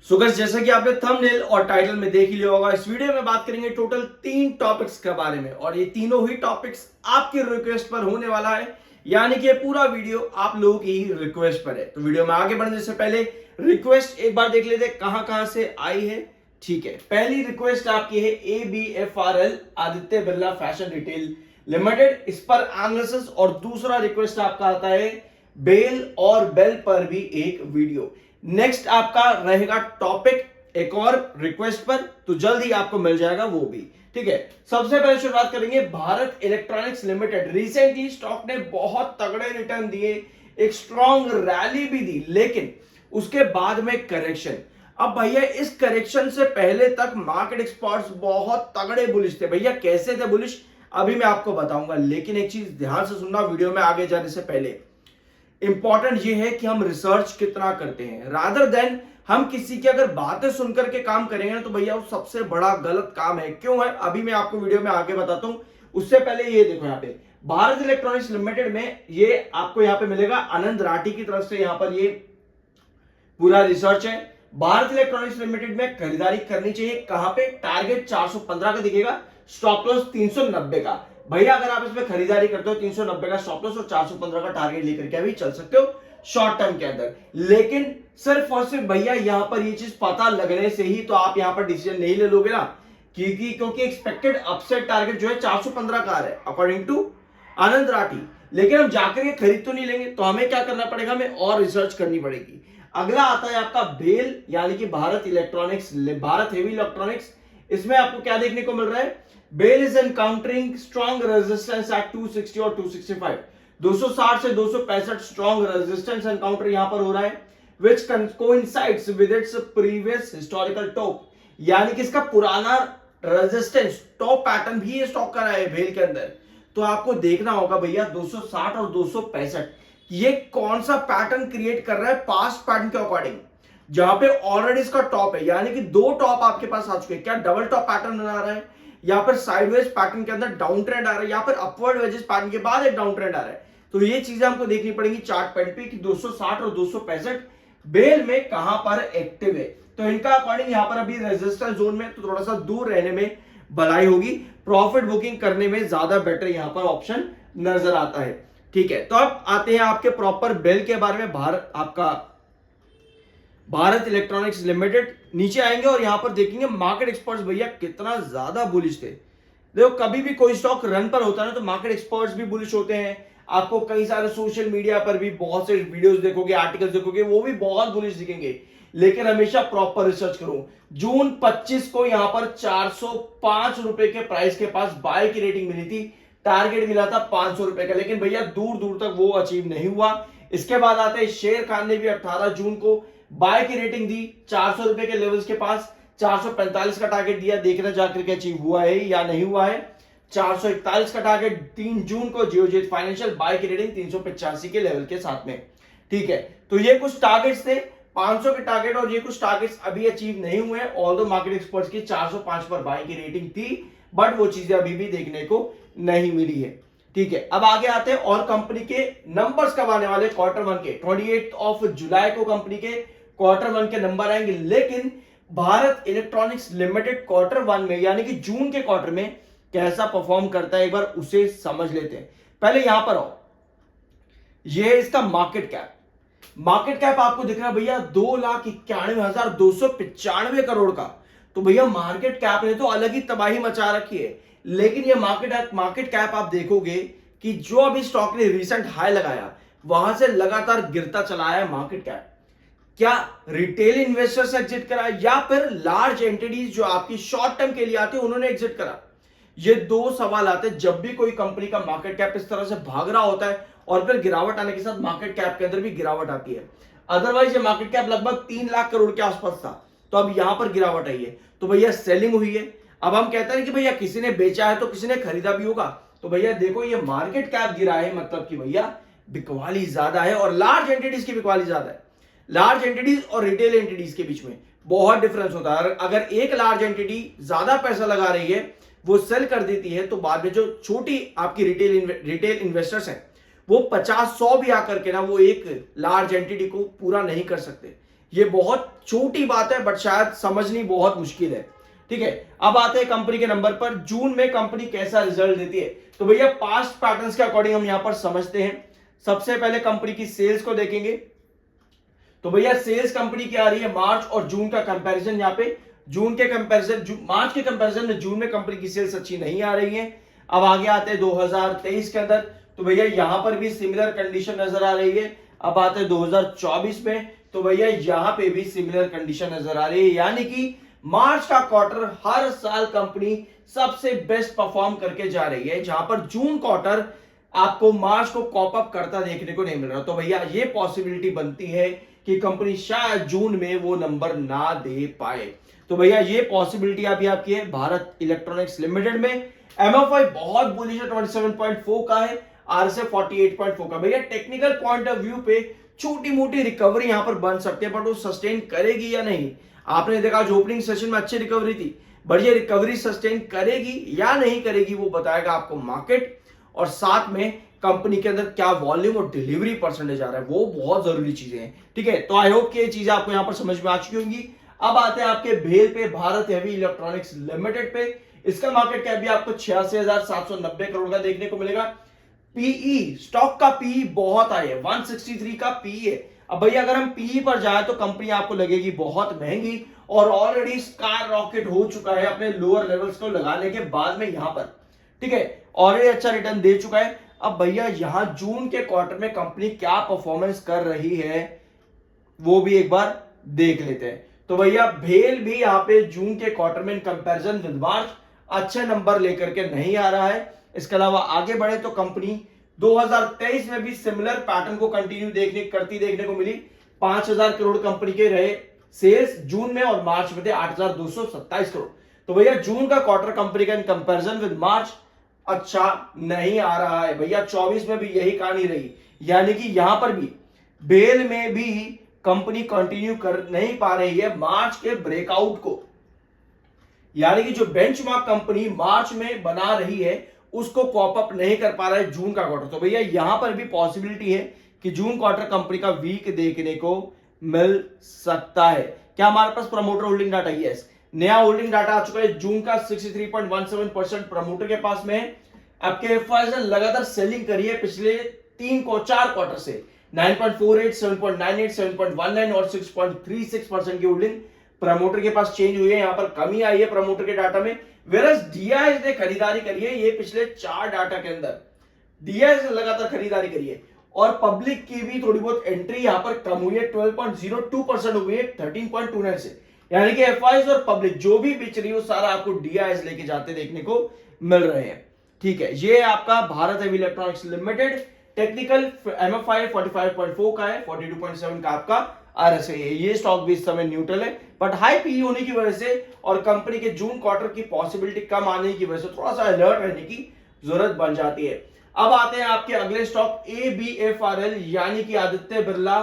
So guys, जैसा कि आपने थंबनेल और टाइटल में देख ही लिया होगा, इस वीडियो में बात करेंगे टोटल 3 टॉपिक्स के बारे में और ये तीनों ही टॉपिक्स आपकी रिक्वेस्ट पर होने वाला है। यानी कि पूरा वीडियो आप लोगों की रिक्वेस्ट पर है। तो वीडियो में आगे बढ़ने से पहले रिक्वेस्ट एक बार देख लेते कहां कहां से आई है। ठीक है, पहली रिक्वेस्ट आपकी है ABFRL Aditya Birla fashion retail limited, इस पर एनालिसिस। और दूसरा रिक्वेस्ट आपका आता है बेल और बेल पर भी एक वीडियो। नेक्स्ट आपका रहेगा टॉपिक एक और रिक्वेस्ट पर, तो जल्द ही आपको मिल जाएगा वो भी। ठीक है, सबसे पहले शुरुआत करेंगे Bharat electronics limited. Recently stock ने बहुत तगड़े रिटर्न दिए, एक स्ट्रॉन्ग रैली भी दी, लेकिन उसके बाद में करेक्शन। अब भैया इस करेक्शन से पहले तक मार्केट एक्सपर्ट्स बहुत तगड़े बुलिश थे। भैया कैसे थे बुलिश अभी मैं आपको बताऊंगा, लेकिन एक चीज ध्यान से सुनना वीडियो में आगे जाने से पहले। इंपॉर्टेंट ये है कि हम रिसर्च कितना करते हैं, रादर देन हम किसी की अगर बातें सुनकर के काम करेंगे ना, तो भैया वो सबसे बड़ा गलत काम है। क्यों है अभी मैं आपको वीडियो में आगे बताता हूं। उससे पहले ये देखो, यहाँ पे भारत इलेक्ट्रॉनिक्स लिमिटेड में ये आपको यहाँ पे मिलेगा आनंद राठी की तरफ से, यहाँ पर ये पूरा रिसर्च है। भारत इलेक्ट्रॉनिक्स लिमिटेड में खरीदारी करनी चाहिए कहां पे, टारगेट 415 का दिखेगा, स्टॉप लॉस 390 का। भैया अगर आप इसमें खरीदारी करते हो 390 का स्टॉप लॉस और 415 का टारगेट लेकर के अभी चल सकते हो शॉर्ट टर्म के अंदर। लेकिन सिर्फ और सिर्फ भैया यहां पर ये चीज पता लगने से ही तो आप यहां पर डिसीजन नहीं ले लोगे ना, क्योंकि एक्सपेक्टेड अपसाइड टारगेट जो है 415 का है अकॉर्डिंग टू आनंद राठी। लेकिन हम जाकर के खरीद तो नहीं लेंगे, तो हमें क्या करना पड़ेगा, हमें और रिसर्च करनी पड़ेगी। अगला आता है आपका बेल, यानी कि भारत हेवी इलेक्ट्रॉनिक्स। इसमें आपको क्या देखने को मिल रहा है, bell is encountering strong resistance at 260 और 265, 260 से 265 स्ट्रॉन्ग रेजिस्टेंस एनकाउंटर यहां पर हो रहा है, which coincides with its previous historical top. यानी कि इसका पुराना रेजिस्टेंस टॉप पैटर्न भी ये स्टॉक कर रहा है बेल के अंदर। तो आपको देखना होगा भैया 260 और 265 ये कौन सा पैटर्न क्रिएट कर रहा है पास्ट पैटर्न के अकॉर्डिंग, जहां पे ऑलरेडी इसका टॉप है। यानी कि दो टॉप आपके पास आ चुके हैं। क्या डबल टॉप पैटर्न बना रहा है, यहाँ पर साइडवेज पैटर्न के अंदर डाउन ट्रेंड आ रहा है, यहाँ पर अपवर्ड वेजेस पैटर्न के बाद एक डाउन ट्रेंड आ रहा है। तो ये चीजें हमको देखनी पड़ेगी चार्ट पैटर्न पे कि 260 और 265 बेल में कहां पर एक्टिव है। तो इनका अकॉर्डिंग यहाँ पर अभी रेजिस्टेंस जोन में, तो थोड़ा सा दूर रहने में भलाई होगी, प्रॉफिट बुकिंग करने में ज्यादा बेटर यहाँ पर ऑप्शन नजर आता है। ठीक है, तो अब आते हैं आपके प्रॉपर बेल के बारे में। भारत इलेक्ट्रॉनिक्स लिमिटेड नीचे आएंगे और यहां पर देखेंगे मार्केट एक्सपर्ट्स भैया कितना ज्यादा बुलिश थे। देखो कभी भी कोई स्टॉक रन पर होता है ना, तो मार्केट एक्सपर्ट्स भी बुलिश होते हैं। आपको कई सारे सोशल मीडिया पर भी बहुत से वीडियोस देखोगे, आर्टिकल्स देखोगे, वो भी बहुत बुलिश दिखेंगे। लेकिन हमेशा प्रॉपर रिसर्च करो। जून 25 को यहां पर 405 रुपए के प्राइस के पास बाय की रेटिंग मिली थी, टारगेट मिला था 500 रुपए का, लेकिन भैया दूर दूर तक वो अचीव नहीं हुआ। इसके बाद आते हैं शेर खान ने भी 18 जून को बाय की रेटिंग दी 400 रुपए के लेवल्स के पास, 445 का टारगेट दिया, देखना जाकर के अचीव हुआ है या नहीं हुआ है। 441 का टारगेट 3 जून को जियोजेट फाइनेंशियल बाय की रेटिंग 385 के लेवल के साथ में। ठीक है, तो ये कुछ टारगेट्स थे 500 के टारगेट, और ये कुछ टारगेट्स अभी अचीव नहीं हुए हैं। ऑल्दो मार्केट एक्सपर्ट्स की 405 पर बाय की रेटिंग थी, बट वो चीजें अभी भी देखने को नहीं मिली है। ठीक है, अब आगे आते हैं और कंपनी के नंबर्स कब आने वाले क्वार्टर 1 के। 28 जुलाई को कंपनी के क्वार्टर 1 के नंबर आएंगे। लेकिन भारत इलेक्ट्रॉनिक्स लिमिटेड क्वार्टर 1 में यानी कि जून के क्वार्टर में कैसा परफॉर्म करता है, एक बार उसे समझ लेते हैं। पहले यहां पर आओ, ये है इसका मार्केट कैप। मार्केट कैप आपको दिख रहा है भैया 2,91,295 करोड़ का। तो भैया मार्केट कैप ने तो अलग ही तबाही मचा रखी है। लेकिन ये मार्केट कैप आप देखोगे कि जो अभी स्टॉक ने रिसेंट हाई लगाया वहां से लगातार गिरता चला है मार्केट कैप। क्या रिटेल इन्वेस्टर्स एग्जिट करा या फिर लार्ज एंटिटीज जो आपकी शॉर्ट टर्म के लिए आते हैं उन्होंने एग्जिट करा? ये दो सवाल आते हैं जब भी कोई कंपनी का मार्केट कैप इस तरह से भाग रहा होता है, और फिर गिरावट आने के साथ मार्केट कैप के अंदर भी गिरावट आती है। अदरवाइज ये मार्केट कैप लगभग 3 लाख करोड़ के आसपास था, तो अब यहां पर गिरावट आई है, तो भैया सेलिंग हुई है। अब हम कहते हैं कि भैया किसी ने बेचा है तो किसी ने खरीदा भी होगा। तो भैया देखो ये मार्केट कैप गिरा है, मतलब कि भैया बिकवाली ज्यादा है और लार्ज एंटिटीज की बिकवाली ज्यादा है। लार्ज एंटिटीज और रिटेल एंटिटीज के बीच में बहुत डिफरेंस होता है। अगर एक लार्ज एंटिटी ज्यादा पैसा लगा रही है, वो सेल कर देती है, तो बाद में जो छोटी आपकी रिटेल इन्वेस्टर्स हैं वो 50-100 भी आकर के ना वो एक लार्ज एंटिटी को पूरा नहीं कर सकते। ये बहुत छोटी बात है बट शायद समझनी बहुत मुश्किल है। ठीक है, अब आते हैं कंपनी के नंबर पर। जून में कंपनी कैसा रिजल्ट देती है, तो भैया पास्ट पैटर्न्स के अकॉर्डिंग हम यहां पर समझते हैं। सबसे पहले कंपनी की सेल्स को देखेंगे, तो भैया सेल्स कंपनी की आ रही है मार्च और जून का कंपैरिजन। यहाँ पे जून के कंपैरिजन, मार्च के कंपैरिजन में जून में कंपनी की सेल्स अच्छी नहीं आ रही है। अब आगे आते हैं 2023 के अंदर, तो भैया यहां पर भी सिमिलर कंडीशन नजर आ रही है। अब आते हैं 2024 में, तो भैया यहां पे भी सिमिलर कंडीशन नजर आ रही है, यानी कि मार्च का क्वार्टर हर साल कंपनी सबसे बेस्ट परफॉर्म करके जा रही है, जहां पर जून क्वार्टर आपको मार्च को कॉप अप करता देखने को नहीं मिल रहा। तो भैया ये पॉसिबिलिटी बनती है कि कंपनी शायद जून में वो नंबर ना दे पाए। तो भैया ये पॉसिबिलिटी अभी आपकी है भारत इलेक्ट्रॉनिक्स लिमिटेड में। एमएफआई बहुत बुलिश है, 27.4 का है, आरएसए 48.4 का। भैया टेक्निकल पॉइंट ऑफ व्यू पे छोटी मोटी रिकवरी यहां पर बन सकती है, बट वो सस्टेन करेगी या नहीं। आपने देखा जो ओपनिंग सेशन में अच्छी रिकवरी थी, बट ये रिकवरी सस्टेन करेगी या नहीं करेगी वो बताएगा आपको मार्केट, और साथ में कंपनी के अंदर क्या वॉल्यूम और डिलीवरी परसेंटेज आ रहा है, वो बहुत जरूरी चीजें हैं। ठीक है, तो आई होप कि ये चीजें आपको यहां पर समझ में आ चुकी होंगी। अब आते हैं आपके भेल पे, भारत हेवी इलेक्ट्रॉनिक्स लिमिटेड पे। इसका मार्केट कैप भी आपको 86,790 करोड़ का देखने को मिलेगा। पीई, स्टॉक का पीई बहुत हाई है, 163 का पीई है। अब भैया अगर हम पीई पर जाए तो कंपनी आपको लगेगी बहुत महंगी, और ऑलरेडी स्कार रॉकेट हो चुका है अपने लोअर लेवल्स को लगाने के बाद में यहां पर। ठीक है, ऑलरेडी अच्छा रिटर्न दे चुका है। अब भैया यहां जून के क्वार्टर में कंपनी क्या परफॉर्मेंस कर रही है वो भी एक बार देख लेते हैं। तो भैया भेल भी यहां पे जून के क्वार्टर में इन कंपैरिजन विद मार्च अच्छे नंबर लेकर के नहीं आ रहा है। इसके अलावा आगे बढ़े तो कंपनी 2023 में भी सिमिलर पैटर्न को कंटिन्यू देखने को मिली। 5,000 करोड़ कंपनी के रहे सेल्स जून में, और मार्च में थे 8,227 करोड़। तो भैया जून का क्वार्टर कंपनी का इन कंपैरिजन विद मार्च अच्छा नहीं आ रहा है। भैया 24 में भी यही कहानी रही, यानी कि यहां पर भी बेल में भी कंपनी कंटिन्यू कर नहीं पा रही है मार्च के ब्रेकआउट को, यानी कि जो बेंचमार्क कंपनी मार्च में बना रही है उसको कॉप अप नहीं कर पा रहा है जून का क्वार्टर। तो भैया यहां पर भी पॉसिबिलिटी है कि जून क्वार्टर कंपनी का वीक देखने को मिल सकता है। क्या हमारे पास प्रमोटर होल्डिंग डाटा? यस, नया होल्डिंग डाटा आ चुका है जून का। 63.17% प्रमोटर के पास में है। आपके एफआईज ने लगातार सेलिंग करी है पिछले 4 क्वार्टर से। 9.48, 7.98, 7.19 और 6.36% की होल्डिंग प्रमोटर के पास चेंज हुई है। यहां पर कमी आई है प्रमोटर के डाटा में, वेरस डीआईएस ने खरीदारी करी है। ये पिछले 4 डाटा के अंदर डीआईएस ने लगातार खरीदारी करी है, और पब्लिक की भी थोड़ी बहुत एंट्री यहां पर कम हुई है, 12.02% हुई है 13.29 से। यानी कि एफआईज और पब्लिक जो भी बेच रही है सारा आपको डीआईएस लेके जाते देखने को मिल रहे हैं। ठीक है, ये आपका Bharat heavy electronics limited. Technical MFI 45.4 का है, 42.7 का आपका आरएसए है। ये स्टॉक भी इस समय न्यूट्रल है, बट हाई पीई होने की वजह से और कंपनी के जून क्वार्टर की पॉसिबिलिटी कम आने की वजह से थोड़ा सा अलर्ट रहने की जरूरत बन जाती है। अब आते हैं आपके अगले स्टॉक एबीएफआरएल, यानी कि Aditya Birla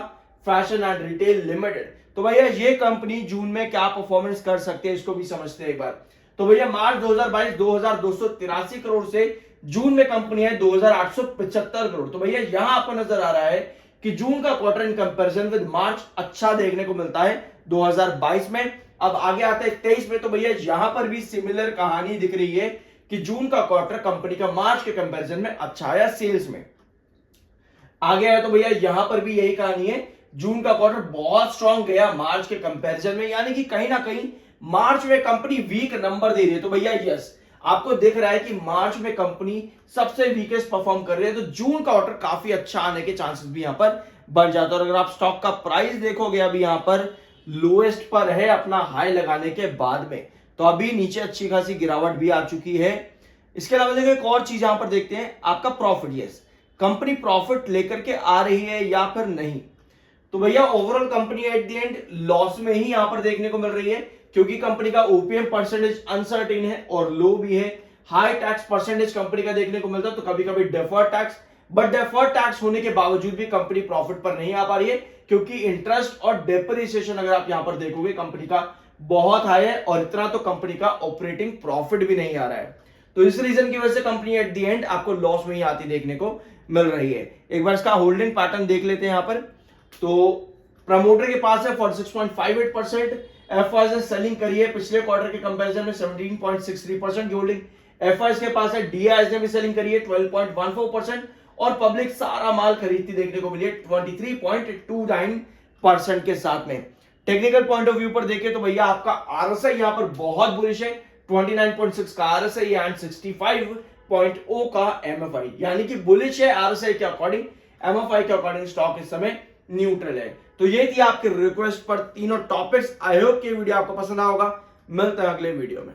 fashion and retail limited. तो भैया ये कंपनी जून में क्या परफॉर्मेंस कर सकती है इसको भी समझते हैं एक बार। तो भैया मार्च 2022 2283 करोड़ से जून में कंपनी है 2875 करोड़। तो भैया यहां आपको नजर आ रहा है कि जून का क्वार्टर इन कंपैरिजन विद मार्च अच्छा देखने को मिलता है 2022 में। अब आगे आते हैं 23 में, तो भैया यहां पर भी सिमिलर कहानी दिख रही है कि जून का क्वार्टर कंपनी का मार्च के कंपैरिजन में अच्छा आया सेल्स में। आगे आया तो भैया यहां पर भी यही कहानी है, जून का क्वार्टर बहुत स्ट्रांग गया मार्च के कंपैरिजन में, यानी कि कहीं ना कहीं मार्च में कंपनी वीक नंबर दे रही है। तो भैया यस, आपको दिख रहा है कि मार्च में कंपनी सबसे वीकेस्ट परफॉर्म कर रही है, तो जून का क्वार्टर काफी अच्छा आने के चांसेस भी यहां पर बढ़ जाता है। और अगर आप स्टॉक का प्राइस देखोगे अभी यहां पर लोएस्ट पर है अपना हाई लगाने के बाद में, तो अभी नीचे अच्छी खासी गिरावट भी आ चुकी है। इसके अलावा देखो एक और चीज यहां पर देखते हैं, आपका प्रॉफिट। यस, कंपनी प्रॉफिट लेकर के आ रही है या फिर नहीं। तो भैया overall company at the end loss में ही यहां पर देखने को मिल रही है, क्योंकि कंपनी का ओपीएम परसेंटेज अनसर्टेन है और लो भी है। हाई टैक्स परसेंटेज कंपनी का देखने को मिलता है, तो कभी कभी deferred tax, but deferred tax होने के बावजूद भी कंपनी प्रॉफिट पर नहीं आ पा रही है, क्योंकि इंटरेस्ट और डेप्रिसिएशन अगर आप यहां पर देखोगे कंपनी का बहुत हाई है, और इतना तो कंपनी का ऑपरेटिंग प्रॉफिट भी नहीं आ रहा है। तो इस रीजन की वजह से कंपनी एट द एंड आपको लॉस में ही आती देखने को मिल रही है। एक बार इसका होल्डिंग पैटर्न देख लेते हैं यहां पर। तो प्रमोटर के पास है 46.58%। एफआईज ने सेलिंग करी है पिछले क्वार्टर के कंपैरिजन में 17.63% की होल्डिंग एफआईज के पास है। डीआईज ने भी सेलिंग करी है 12.14% और पब्लिक सारा माल खरीदती देखने को मिली है 23.29% के साथ में। टेक्निकल पॉइंट ऑफ व्यू पर देखें तो भैया आपका आरएसआई यहां पर बहुत बुलिश है, 29.6 का आरएसआई एंड 65.0 का एमएफआई, यानी कि बुलिश है आरएसआई के अकॉर्डिंग, एमएफआई के अकॉर्डिंग स्टॉक इस समय न्यूट्रल है। तो ये थी आपके रिक्वेस्ट पर तीनों टॉपिक्स। आई होप कि वीडियो आपको पसंद आएगा। मिलते हैं अगले वीडियो में।